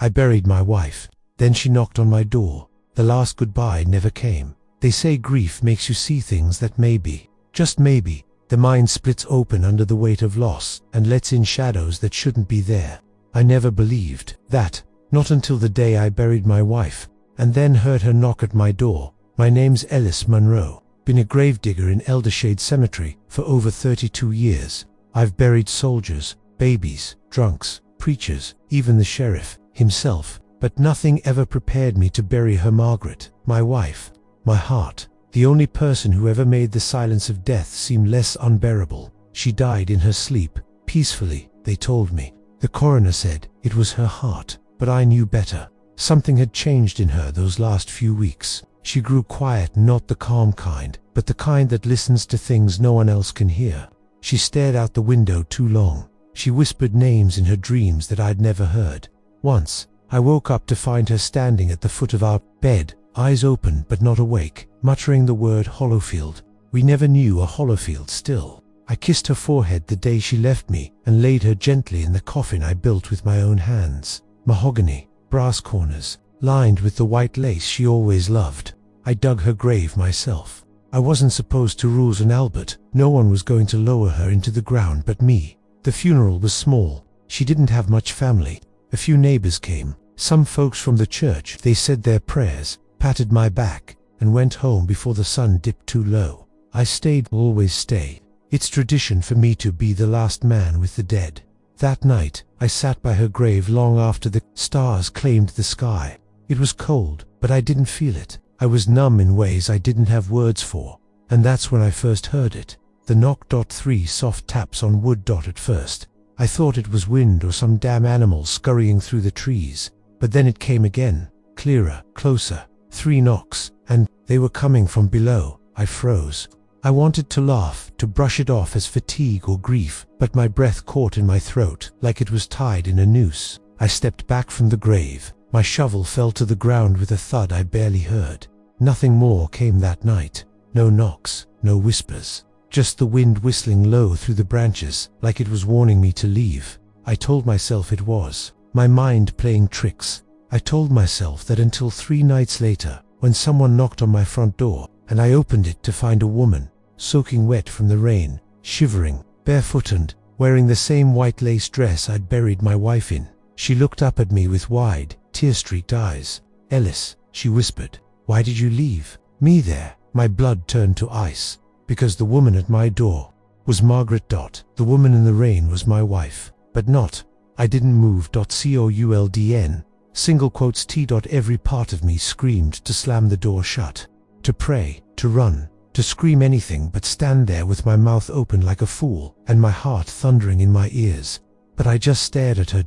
I buried my wife. Then she knocked on my door. The last goodbye never came. They say grief makes you see things that maybe, just maybe, the mind splits open under the weight of loss and lets in shadows that shouldn't be there. I never believed that, not until the day I buried my wife, and then heard her knock at my door. My name's Ellis Monroe. Been a gravedigger in Eldershade Cemetery for over 32 years. I've buried soldiers, babies, drunks, preachers, even the sheriff himself, but nothing ever prepared me to bury her Margaret, my wife, my heart, the only person who ever made the silence of death seem less unbearable. She died in her sleep, peacefully, they told me. The coroner said it was her heart, but I knew better. Something had changed in her those last few weeks. She grew quiet, not the calm kind, but the kind that listens to things no one else can hear. She stared out the window too long. She whispered names in her dreams that I'd never heard. Once, I woke up to find her standing at the foot of our bed, eyes open but not awake, muttering the word hollowfield. We never knew a hollowfield still. I kissed her forehead the day she left me and laid her gently in the coffin I built with my own hands. Mahogany, brass corners, lined with the white lace she always loved. I dug her grave myself. I wasn't supposed to rules on Albert. No one was going to lower her into the ground but me. The funeral was small. She didn't have much family. A few neighbors came. Some folks from the church. They said their prayers, patted my back, and went home before the sun dipped too low. I stayed, always stay. It's tradition for me to be the last man with the dead. That night, I sat by her grave long after the stars claimed the sky. It was cold, but I didn't feel it. I was numb in ways I didn't have words for, and that's when I first heard it. The knock. 3 soft taps on wood. At first, I thought it was wind or some damn animal scurrying through the trees, but then it came again, clearer, closer. 3 knocks, and they were coming from below. I froze. I wanted to laugh, to brush it off as fatigue or grief, but my breath caught in my throat like it was tied in a noose. I stepped back from the grave. My shovel fell to the ground with a thud I barely heard. Nothing more came that night. No knocks, no whispers. Just the wind whistling low through the branches, like it was warning me to leave. I told myself it was my mind playing tricks. I told myself that until 3 nights later, when someone knocked on my front door, and I opened it to find a woman, soaking wet from the rain, shivering, barefoot and wearing the same white lace dress I'd buried my wife in. She looked up at me with wide, tear-streaked eyes. "Ellis," she whispered, "why did you leave me there?" My blood turned to ice, because the woman at my door was Margaret. The woman in the rain was my wife, but not. I didn't move. Couldn. Single quotes T. Every part of me screamed to slam the door shut, to pray, to run, to scream anything but stand there with my mouth open like a fool and my heart thundering in my ears. But I just stared at her.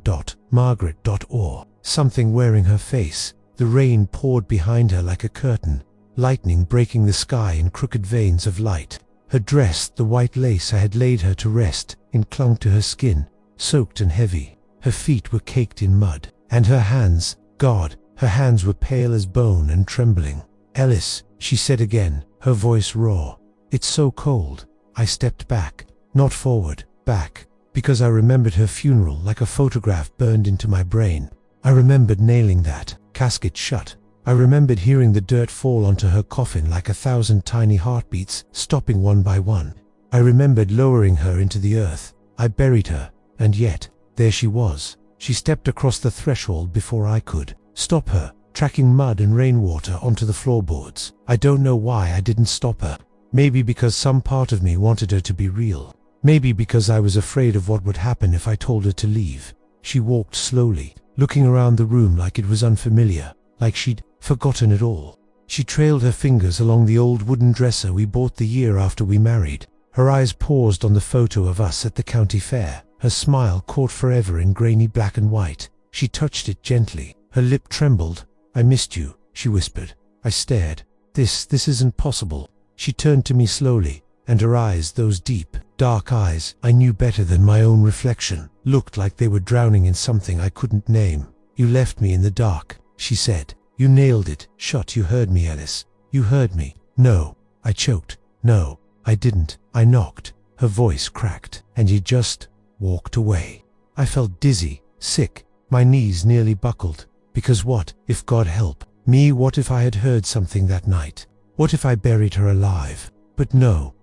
Margaret. Or something wearing her face. The rain poured behind her like a curtain, lightning breaking the sky in crooked veins of light. Her dress, the white lace I had laid her to rest in, clung to her skin, soaked and heavy. Her feet were caked in mud, and her hands, God, her hands were pale as bone and trembling. "Ellis," she said again, her voice raw. "It's so cold." I stepped back, not forward, back, because I remembered her funeral like a photograph burned into my brain. I remembered nailing that casket shut. I remembered hearing the dirt fall onto her coffin like 1,000 tiny heartbeats, stopping one by one. I remembered lowering her into the earth. I buried her, and yet, there she was. She stepped across the threshold before I could stop her, tracking mud and rainwater onto the floorboards. I don't know why I didn't stop her. Maybe because some part of me wanted her to be real. Maybe because I was afraid of what would happen if I told her to leave. She walked slowly, looking around the room like it was unfamiliar, like she'd forgotten it all. She trailed her fingers along the old wooden dresser we bought the year after we married. Her eyes paused on the photo of us at the county fair. Her smile caught forever in grainy black and white. She touched it gently. Her lip trembled. "I missed you," she whispered. I stared. This isn't possible." She turned to me slowly, and her eyes, those deep, dark eyes I knew better than my own reflection, looked like they were drowning in something I couldn't name. "You left me in the dark," she said. "You nailed it. Shut. You heard me, Ellis. You heard me." "No," I choked. "No, I didn't. I knocked." Her voice cracked. "And you just walked away." I felt dizzy, sick, My knees nearly buckled, because what if, God help me, what if I had heard something that night? What if I buried her alive? But no,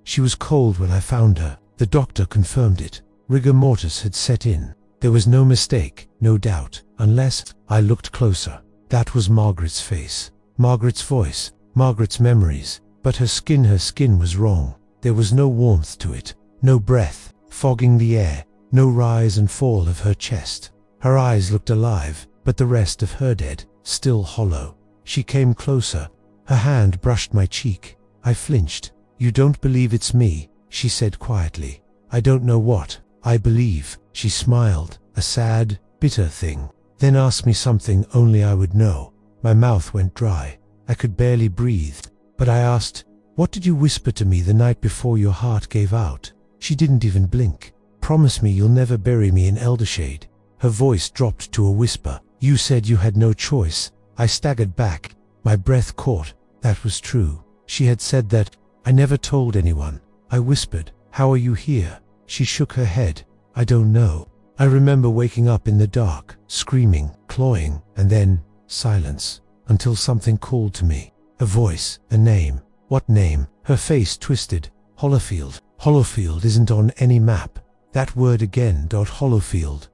she was cold when I found her. The doctor confirmed it. Rigor mortis had set in. There was no mistake, no doubt, unless I looked closer. That was Margaret's face, Margaret's voice, Margaret's memories, but her skin was wrong. There was no warmth to it, no breath fogging the air, no rise and fall of her chest. Her eyes looked alive, but the rest of her dead, still hollow. She came closer. Her hand brushed my cheek. I flinched. "You don't believe it's me," she said quietly. "I don't know what I believe." She smiled, a sad, bitter thing. Then asked me something only I would know. My mouth went dry. I could barely breathe. But I asked, "What did you whisper to me the night before your heart gave out?" She didn't even blink. "Promise me you'll never bury me in Eldershade." Her voice dropped to a whisper. "You said you had no choice." I staggered back. My breath caught. That was true. She had said that. I never told anyone. I whispered, "How are you here?" She shook her head. "I don't know." I remember waking up in the dark, screaming, clawing, and then silence, until something called to me. A voice, a name. What name? Her face twisted. Hollowfield. Hollowfield isn't on any map. That word again. Hollowfield.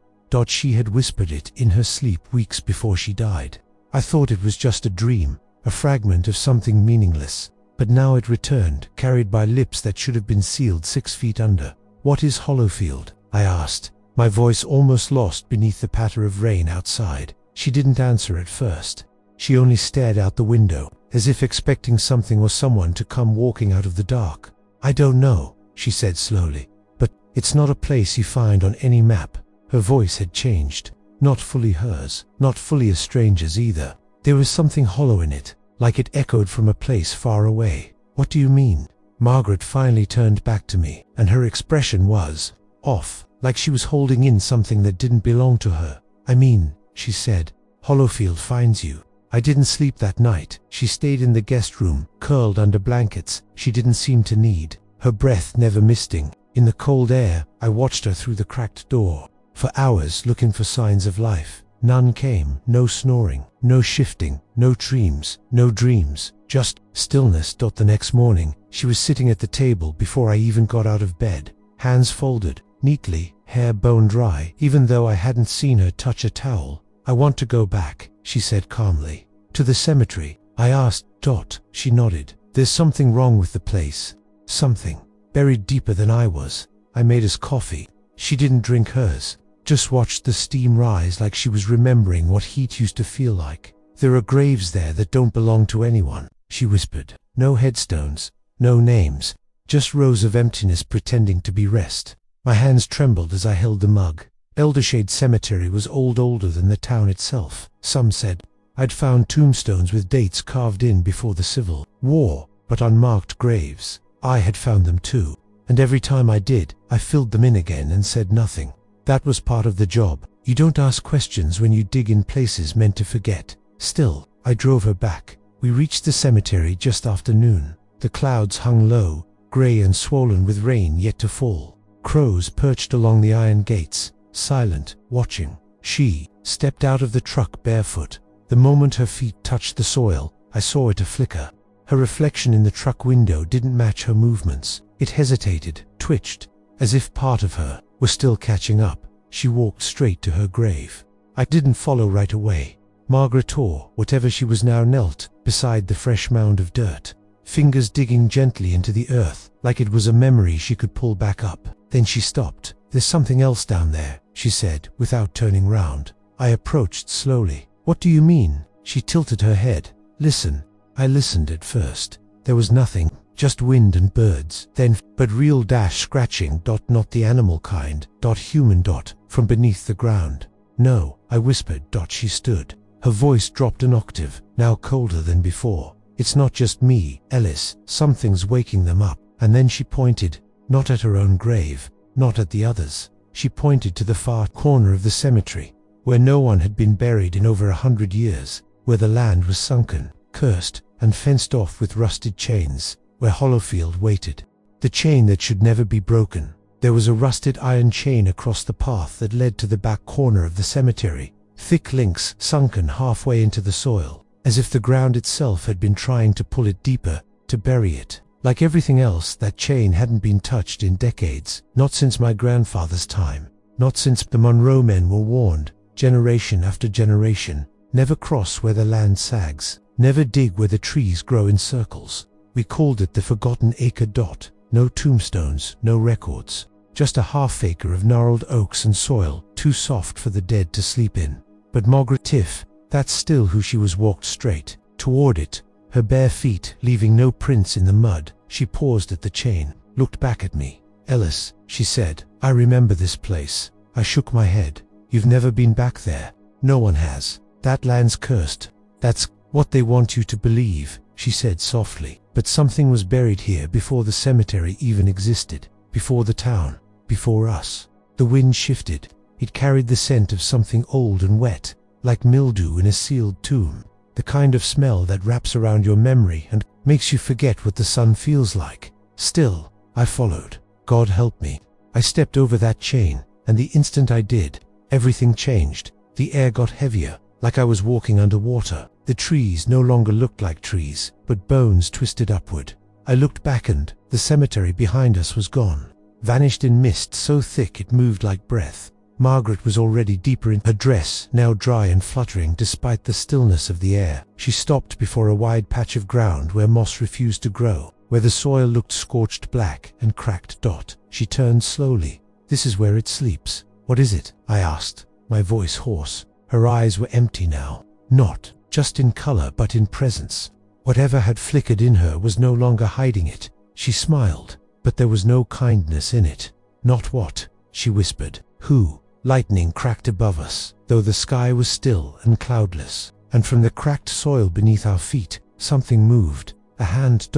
She had whispered it in her sleep weeks before she died. I thought it was just a dream, a fragment of something meaningless. But now it returned, carried by lips that should have been sealed 6 feet under. "What is Hollowfield?" I asked, my voice almost lost beneath the patter of rain outside. She didn't answer at first. She only stared out the window, as if expecting something or someone to come walking out of the dark. "I don't know," she said slowly. "But it's not a place you find on any map." Her voice had changed. Not fully hers, not fully a stranger's either. There was something hollow in it, like it echoed from a place far away. "What do you mean?" Margaret finally turned back to me, and her expression was off, like she was holding in something that didn't belong to her. "I mean," she said, "Hollowfield finds you." I didn't sleep that night. She stayed in the guest room, curled under blankets she didn't seem to need, her breath never misting. In the cold air, I watched her through the cracked door. For hours, looking for signs of life. None came. No snoring, no shifting, no dreams, just stillness. The next morning, she was sitting at the table before I even got out of bed, hands folded, neatly, hair bone dry, even though I hadn't seen her touch a towel. "I want to go back," she said calmly. "To the cemetery?" I asked. She nodded. "There's something wrong with the place. Something buried deeper than I was." I made us coffee. She didn't drink hers, just watched the steam rise like she was remembering what heat used to feel like. "There are graves there that don't belong to anyone," she whispered. "No headstones, no names, just rows of emptiness pretending to be rest." My hands trembled as I held the mug. Eldershade Cemetery was older than the town itself, some said. I'd found tombstones with dates carved in before the Civil War, but unmarked graves. I had found them too, and every time I did, I filled them in again and said nothing. That was part of the job. You don't ask questions when you dig in places meant to forget. Still, I drove her back. We reached the cemetery just after noon. The clouds hung low, grey and swollen with rain yet to fall. Crows perched along the iron gates, silent, watching. She stepped out of the truck barefoot. The moment her feet touched the soil, I saw it flicker. Her reflection in the truck window didn't match her movements. It hesitated, twitched, as if part of her was still catching up. She walked straight to her grave. I didn't follow right away. Margaret, or whatever she was now, knelt beside the fresh mound of dirt, fingers digging gently into the earth, like it was a memory she could pull back up. Then she stopped. "There's something else down there," she said, without turning round. I approached slowly. "What do you mean?" She tilted her head. "Listen." I listened at first. There was nothing, just wind and birds. Then, but real scratching. Not the animal kind. Human. From beneath the ground. "No," I whispered. She stood. Her voice dropped an octave, now colder than before. "It's not just me, Ellis. Something's waking them up." And then she pointed, not at her own grave, not at the others. She pointed to the far corner of the cemetery, where no one had been buried in over 100 years, where the land was sunken, cursed, and fenced off with rusted chains, where Hollowfield waited. The chain that should never be broken. There was a rusted iron chain across the path that led to the back corner of the cemetery, thick links sunken halfway into the soil, as if the ground itself had been trying to pull it deeper, to bury it. Like everything else, that chain hadn't been touched in decades, not since my grandfather's time, not since the Monroe men were warned, generation after generation, never cross where the land sags, never dig where the trees grow in circles. We called it the Forgotten Acre. No tombstones, no records, just a half-acre of gnarled oaks and soil, too soft for the dead to sleep in. But Margaret Tiff, that's still who she was, walked straight toward it, her bare feet leaving no prints in the mud. She paused at the chain, looked back at me. "Ellis," she said, "I remember this place." I shook my head. "You've never been back there." "No one has. That land's cursed." "That's what they want you to believe," she said softly. "But something was buried here before the cemetery even existed, before the town, before us." The wind shifted. It carried the scent of something old and wet, like mildew in a sealed tomb, the kind of smell that wraps around your memory and makes you forget what the sun feels like. Still, I followed. God help me. I stepped over that chain, and the instant I did, everything changed. The air got heavier, like I was walking underwater. The trees no longer looked like trees, but bones twisted upward. I looked back and the cemetery behind us was gone, vanished in mist so thick it moved like breath. Margaret was already deeper in her dress, now dry and fluttering despite the stillness of the air. She stopped before a wide patch of ground where moss refused to grow, where the soil looked scorched black and cracked. She turned slowly. "This is where it sleeps." "What is it?" I asked, my voice hoarse. Her eyes were empty now, not just in color but in presence. Whatever had flickered in her was no longer hiding it. She smiled, but there was no kindness in it. "Not what?" she whispered. "Who?" Lightning cracked above us, though the sky was still and cloudless, and from the cracked soil beneath our feet, something moved. A hand.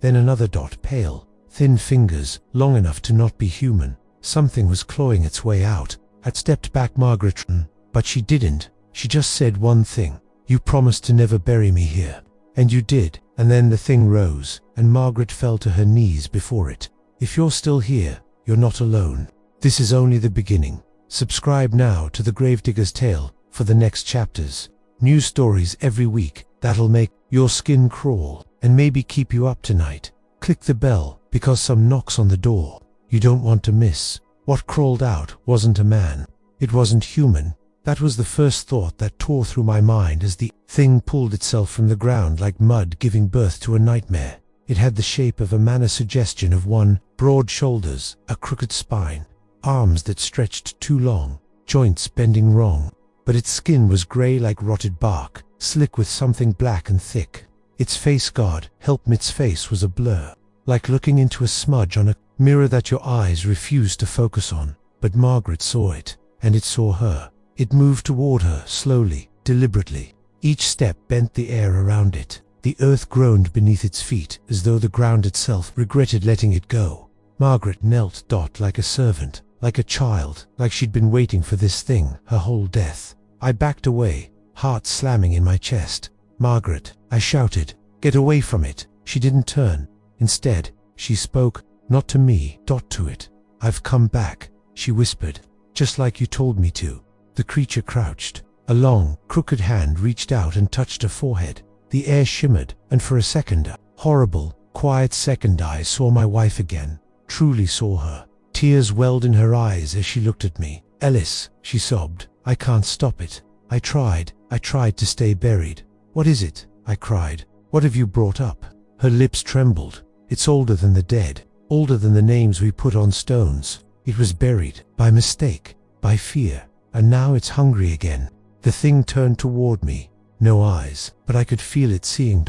Then another. Pale, thin fingers, long enough to not be human. Something was clawing its way out. I'd stepped back, Margaret, but she didn't. She just said one thing. "You promised to never bury me here." "And you did." And then the thing rose, and Margaret fell to her knees before it. "If you're still here, you're not alone. This is only the beginning." Subscribe now to The Gravedigger's Tale for the next chapters. New stories every week that'll make your skin crawl and maybe keep you up tonight. Click the bell, because some knocks on the door you don't want to miss. What crawled out wasn't a man. It wasn't human. That was the first thought that tore through my mind as the thing pulled itself from the ground like mud giving birth to a nightmare. It had the shape of a man, a suggestion of one, broad shoulders, a crooked spine, arms that stretched too long, joints bending wrong. But its skin was grey like rotted bark, slick with something black and thick. Its face, God help me, its face was a blur, like looking into a smudge on a mirror that your eyes refused to focus on. But Margaret saw it, and it saw her. It moved toward her, slowly, deliberately. Each step bent the air around it. The earth groaned beneath its feet, as though the ground itself regretted letting it go. Margaret knelt. Like a servant, like a child, like she'd been waiting for this thing her whole death. I backed away, heart slamming in my chest. "Margaret," I shouted, "get away from it." She didn't turn. Instead, she spoke, not to me, to it. "I've come back," she whispered, "just like you told me to." The creature crouched. A long, crooked hand reached out and touched her forehead. The air shimmered, and for a second, a horrible, quiet second, I saw my wife again. Truly saw her. Tears welled in her eyes as she looked at me. "Ellis," she sobbed, "I can't stop it. I tried to stay buried." "What is it?" I cried. "What have you brought up?" Her lips trembled. "It's older than the dead, older than the names we put on stones. It was buried, by mistake, by fear, and now it's hungry again." The thing turned toward me. No eyes, but I could feel it seeing.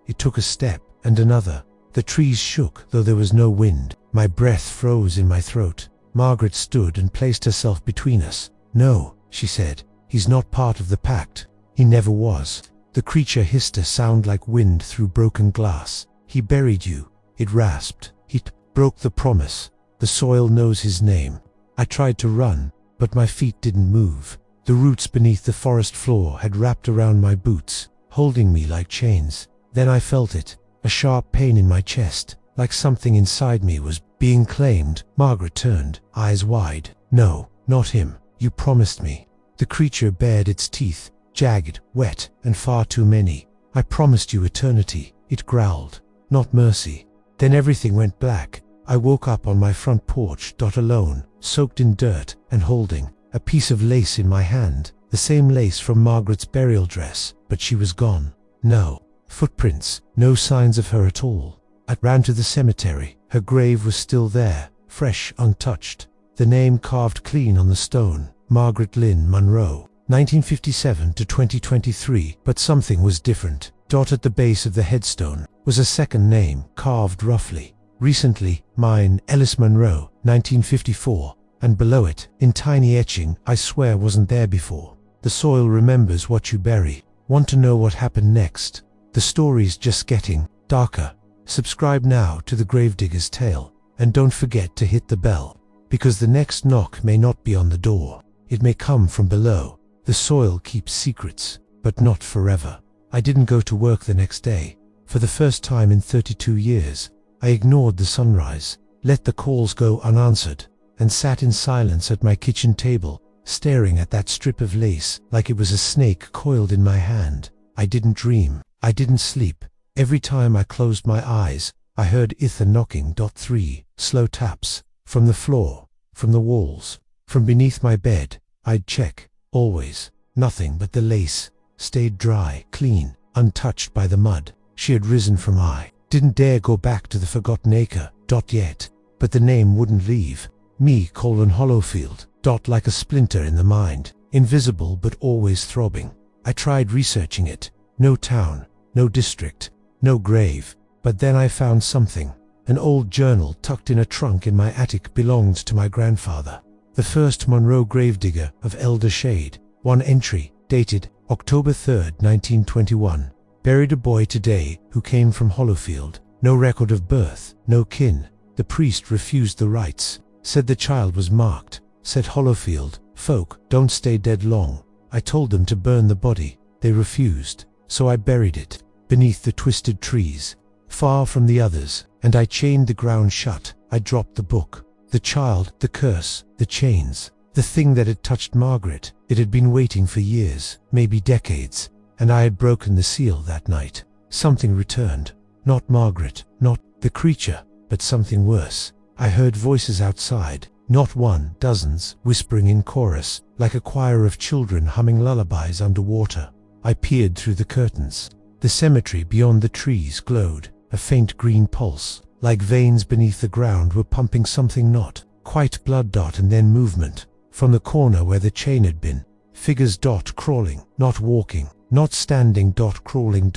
It took a step, and another. The trees shook, though there was no wind. My breath froze in my throat. Margaret stood and placed herself between us. "No," she said, "he's not part of the pact. He never was." The creature hissed a sound like wind through broken glass. "He buried you," it rasped. "He broke the promise. The soil knows his name." I tried to run, but my feet didn't move. The roots beneath the forest floor had wrapped around my boots, holding me like chains. Then I felt it, a sharp pain in my chest. like something inside me was being claimed. Margaret turned, eyes wide. No, not him. You promised me. The creature bared its teeth, jagged, wet, and far too many. I promised you eternity, it growled. Not mercy. Then everything went black. I woke up on my front porch, alone, soaked in dirt, and holding a piece of lace in my hand, the same lace from Margaret's burial dress, but she was gone. No footprints, no signs of her at all. I ran to the cemetery. Her grave was still there, fresh, untouched. The name carved clean on the stone, Margaret Lynn Monroe, 1957 to 2023, but something was different. At the base of the headstone was a second name, carved roughly. Recently, mine, Ellis Monroe, 1954, and below it, in tiny etching, I swear wasn't there before. The soil remembers what you bury. Want to know what happened next? The story's just getting darker. Subscribe now to the Gravedigger's Tale, and don't forget to hit the bell, because the next knock may not be on the door. It may come from below. The soil keeps secrets, but not forever. I didn't go to work the next day. For the first time in 32 years, I ignored the sunrise, let the calls go unanswered, and sat in silence at my kitchen table, staring at that strip of lace like it was a snake coiled in my hand. I didn't dream. I didn't sleep. Every time I closed my eyes, I heard Ether knocking. 3 slow taps, from the floor, from the walls, from beneath my bed. I'd check, always. Nothing but the lace stayed dry, clean, untouched by the mud. She had risen from I didn't dare go back to the forgotten acre. Yet, but the name wouldn't leave me. Hollowfield. Like a splinter in the mind, invisible but always throbbing. I tried researching it. No town, no district, no grave. But then I found something. An old journal tucked in a trunk in my attic belonged to my grandfather, the first Monroe gravedigger of Eldershade. One entry, dated October 3rd, 1921. Buried a boy today who came from Hollowfield. No record of birth, no kin. The priest refused the rites, said the child was marked. Said Hollowfield folk don't stay dead long. I told them to burn the body. They refused, so I buried it beneath the twisted trees, far from the others, and I chained the ground shut. I dropped the book, the child, the curse, the chains, the thing that had touched Margaret. It had been waiting for years, maybe decades, and I had broken the seal that night. Something returned. Not Margaret, not the creature, but something worse. I heard voices outside. Not one, dozens, whispering in chorus, like a choir of children humming lullabies underwater. I peered through the curtains. The cemetery beyond the trees glowed, a faint green pulse, like veins beneath the ground were pumping something not quite blood. And then movement. From the corner where the chain had been. Figures. Crawling, not walking, not standing. Crawling.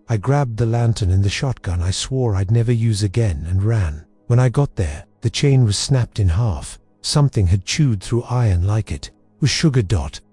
I grabbed the lantern and the shotgun I swore I'd never use again and ran. When I got there, the chain was snapped in half. Something had chewed through iron like it was sugar.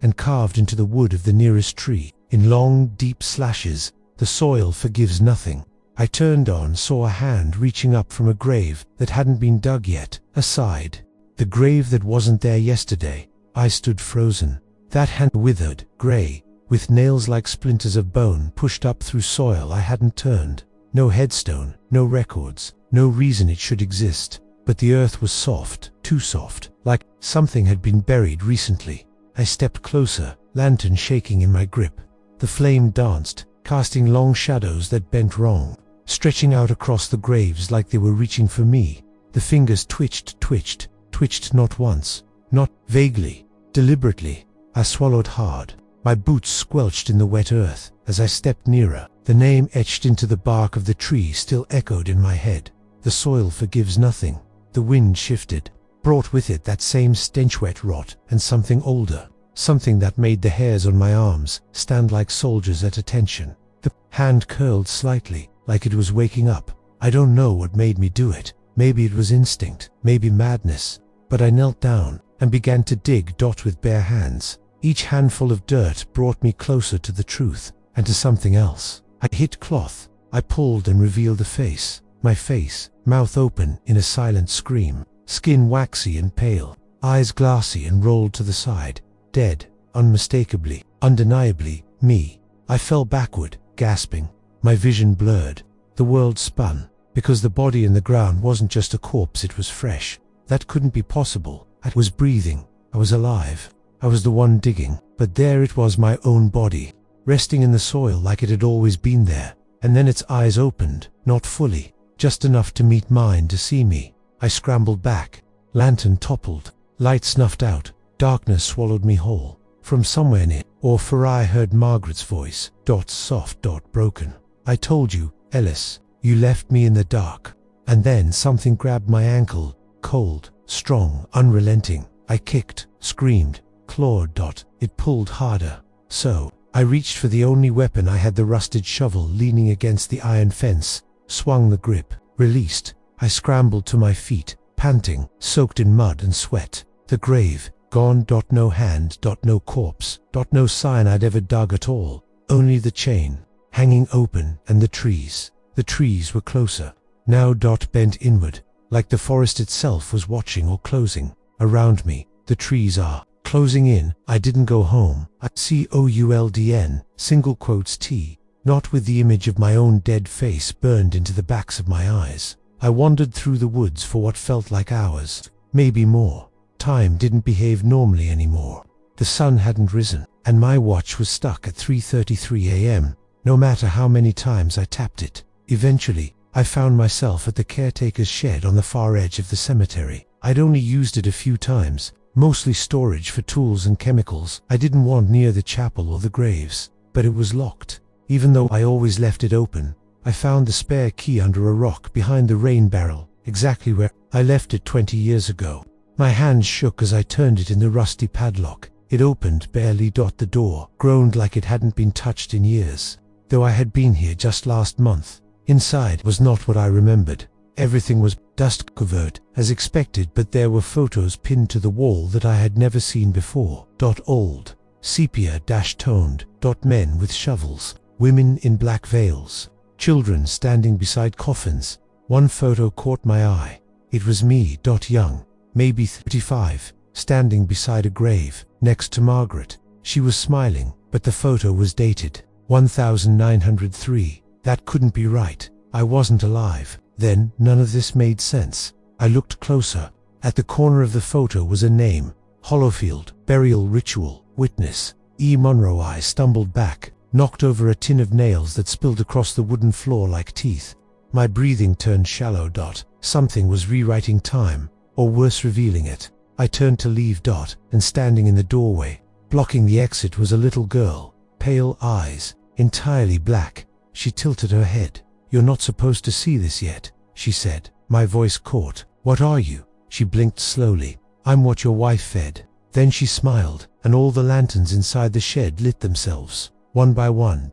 And carved into the wood of the nearest tree, in long, deep slashes. The soil forgives nothing. I turned on, saw a hand reaching up from a grave that hadn't been dug yet, aside. The grave that wasn't there yesterday. I stood frozen. That hand withered, grey, with nails like splinters of bone pushed up through soil I hadn't turned. No headstone, no records, no reason it should exist. But the earth was soft, too soft, like something had been buried recently. I stepped closer, lantern shaking in my grip. The flame danced, casting long shadows that bent wrong, stretching out across the graves like they were reaching for me. The fingers twitched not once, not vaguely, deliberately. I swallowed hard. My boots squelched in the wet earth as I stepped nearer. The name etched into the bark of the tree still echoed in my head. The soil forgives nothing. The wind shifted, brought with it that same stench, wet rot, and something older, something that made the hairs on my arms stand like soldiers at attention. The hand curled slightly, like it was waking up. I don't know what made me do it. Maybe it was instinct, maybe madness. But I knelt down and began to dig. With bare hands. Each handful of dirt brought me closer to the truth, and to something else. I hit cloth. I pulled and revealed a face. My face, mouth open in a silent scream, skin waxy and pale, eyes glassy and rolled to the side. Dead, unmistakably, undeniably, me. I fell backward, gasping. My vision blurred. The world spun. because the body in the ground wasn't just a corpse, it was fresh. That couldn't be possible. I was breathing. I was alive. I was the one digging. But there it was, my own body, resting in the soil like it had always been there. And then its eyes opened, not fully, just enough to meet mine to see me. I scrambled back. Lantern toppled. Light snuffed out. Darkness swallowed me whole. From somewhere near, for I heard Margaret's voice, soft, broken. I told you, Ellis, you left me in the dark. And then something grabbed my ankle, cold, strong, unrelenting. I kicked, screamed, clawed. It pulled harder. So, I reached for the only weapon I had, the rusted shovel leaning against the iron fence, swung the grip, released. I scrambled to my feet, panting, soaked in mud and sweat. The grave, gone. No hand. No corpse. No sign I'd ever dug at all. Only the chain, hanging open, and the trees. The trees were closer, now. Bent inward, like the forest itself was watching or closing. Around me, the trees are closing in. I didn't go home. COULDN, single quotes T, not with the image of my own dead face burned into the backs of my eyes. I wandered through the woods for what felt like hours, maybe more. Time didn't behave normally anymore. The sun hadn't risen, and my watch was stuck at 3:33 a.m., no matter how many times I tapped it. Eventually, I found myself at the caretaker's shed on the far edge of the cemetery. I'd only used it a few times, mostly storage for tools and chemicals I didn't want near the chapel or the graves. But it was locked. Even though I always left it open, I found the spare key under a rock behind the rain barrel, exactly where I left it 20 years ago. My hands shook as I turned it in the rusty padlock. It opened barely. The door groaned like it hadn't been touched in years, though I had been here just last month. Inside was not what I remembered. Everything was dust-covered, as expected, but there were photos pinned to the wall that I had never seen before. Old, sepia-toned. Men with shovels, women in black veils, children standing beside coffins. One photo caught my eye. It was me, young, maybe 35, standing beside a grave, next to Margaret. She was smiling, but the photo was dated 1903. That couldn't be right. I wasn't alive. Then, none of this made sense. I looked closer. At the corner of the photo was a name, Hollowfield, burial ritual, witness, E. Monroe. I stumbled back, knocked over a tin of nails that spilled across the wooden floor like teeth. My breathing turned shallow. Something was rewriting time, or worse, revealing it. I turned to leave. And standing in the doorway, blocking the exit, was a little girl, pale eyes, entirely black. She tilted her head. "You're not supposed to see this yet," she said. My voice caught. "What are you?" She blinked slowly. "I'm what your wife fed." Then she smiled, and all the lanterns inside the shed lit themselves, one by one.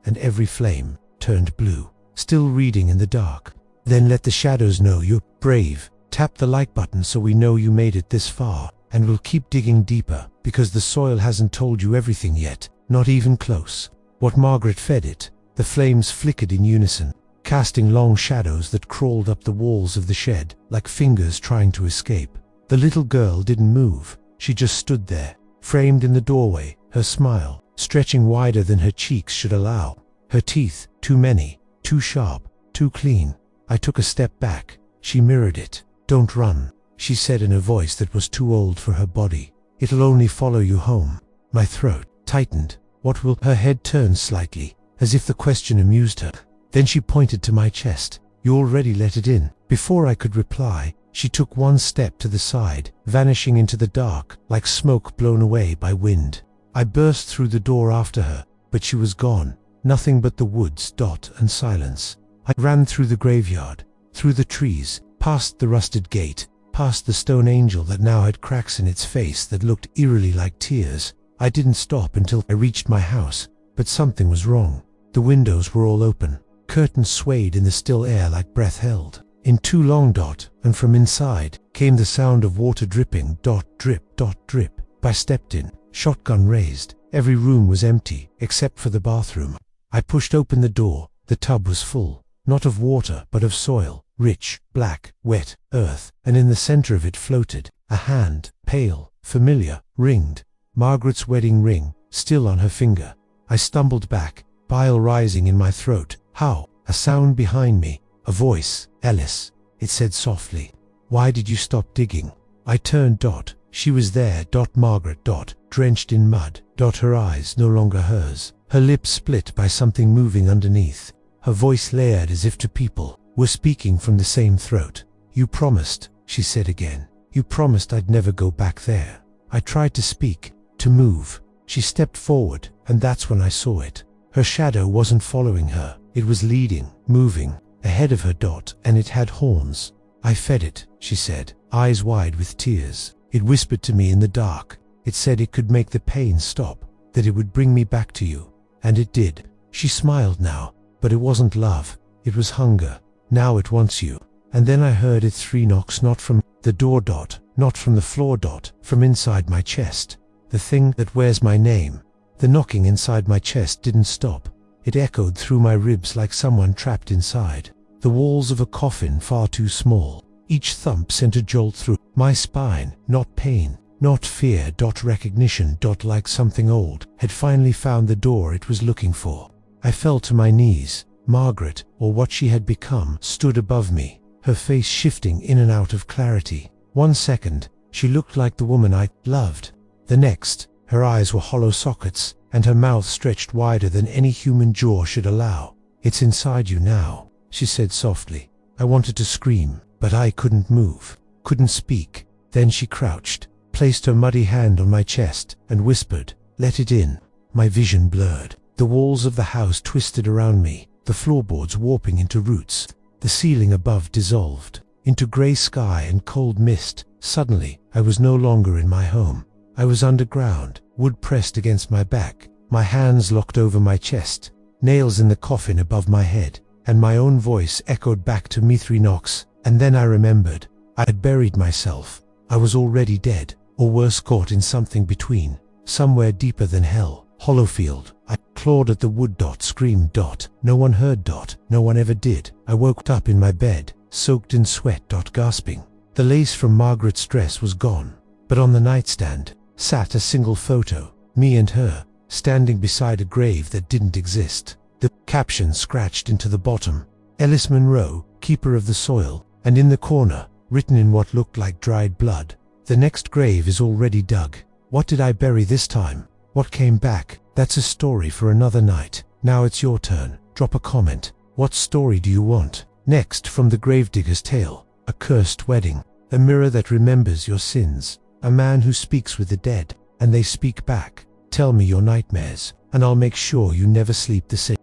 And every flame turned blue. Still reading in the dark. "Then let the shadows know you're brave. Tap the like button so we know you made it this far, and we'll keep digging deeper, because the soil hasn't told you everything yet, not even close." What Margaret fed it. The flames flickered in unison, casting long shadows that crawled up the walls of the shed, like fingers trying to escape. The little girl didn't move. She just stood there, framed in the doorway, her smile stretching wider than her cheeks should allow. Her teeth, too many, too sharp, too clean. I took a step back. She mirrored it. "Don't run," she said in a voice that was too old for her body. "It'll only follow you home." My throat tightened. "What will—" Her head turned slightly, as if the question amused her. Then she pointed to my chest. "You already let it in." Before I could reply, she took one step to the side, vanishing into the dark, like smoke blown away by wind. I burst through the door after her, but she was gone. Nothing but the woods, and silence. I ran through the graveyard, through the trees, past the rusted gate, past the stone angel that now had cracks in its face that looked eerily like tears. I didn't stop until I reached my house, but something was wrong. The windows were all open. Curtains swayed in the still air like breath held. In too long. And from inside came the sound of water dripping. Drip, drip. I stepped in, shotgun raised. Every room was empty, except for the bathroom. I pushed open the door. The tub was full, not of water, but of soil, rich, black, wet earth, and in the center of it floated a hand, pale, familiar, ringed. Margaret's wedding ring, still on her finger. I stumbled back, bile rising in my throat. "How?" A sound behind me. A voice, Ellis, it said softly. Why did you stop digging? I turned. She was there. Margaret. Drenched in mud. Her eyes no longer hers. Her lips split by something moving underneath. Her voice layered as if two people were speaking from the same throat. You promised, she said again. You promised I'd never go back there. I tried to speak, to move. She stepped forward, and that's when I saw it. Her shadow wasn't following her. It was leading, moving, ahead of her. And it had horns. I fed it, she said, eyes wide with tears. It whispered to me in the dark. It said it could make the pain stop, that it would bring me back to you. And it did. She smiled now, but it wasn't love. It was hunger. Now it wants you. And then I heard its 3 knocks, not from the door. Not from the floor. From inside my chest. The thing that wears my name. The knocking inside my chest didn't stop. It echoed through my ribs like someone trapped inside. The walls of a coffin far too small. Each thump sent a jolt through my spine, not pain, not fear. Recognition. Like something old had finally found the door it was looking for. I fell to my knees. Margaret, or what she had become, stood above me, her face shifting in and out of clarity. 1 second, she looked like the woman I loved. The next, her eyes were hollow sockets, and her mouth stretched wider than any human jaw should allow. It's inside you now, she said softly. I wanted to scream, but I couldn't move, couldn't speak. Then she crouched, placed her muddy hand on my chest, and whispered, "Let it in." My vision blurred. The walls of the house twisted around me, the floorboards warping into roots. The ceiling above dissolved into grey sky and cold mist. Suddenly, I was no longer in my home. I was underground, wood pressed against my back, my hands locked over my chest, nails in the coffin above my head, and my own voice echoed back to me 3 knocks. And then I remembered. I had buried myself. I was already dead, or worse, caught in something between, somewhere deeper than hell. Hollowfield. I clawed at the wood. Screamed. No one heard. No one ever did. I woke up in my bed, soaked in sweat. Gasping. The lace from Margaret's dress was gone, but on the nightstand sat a single photo, me and her, standing beside a grave that didn't exist. The caption scratched into the bottom, Ellis Monroe, keeper of the soil, and in the corner, written in what looked like dried blood, "The next grave is already dug." What did I bury this time? What came back? That's a story for another night. Now it's your turn. Drop a comment. What story do you want? Next, from the Gravedigger's tale, a cursed wedding, a mirror that remembers your sins, a man who speaks with the dead, and they speak back. Tell me your nightmares, and I'll make sure you never sleep the same.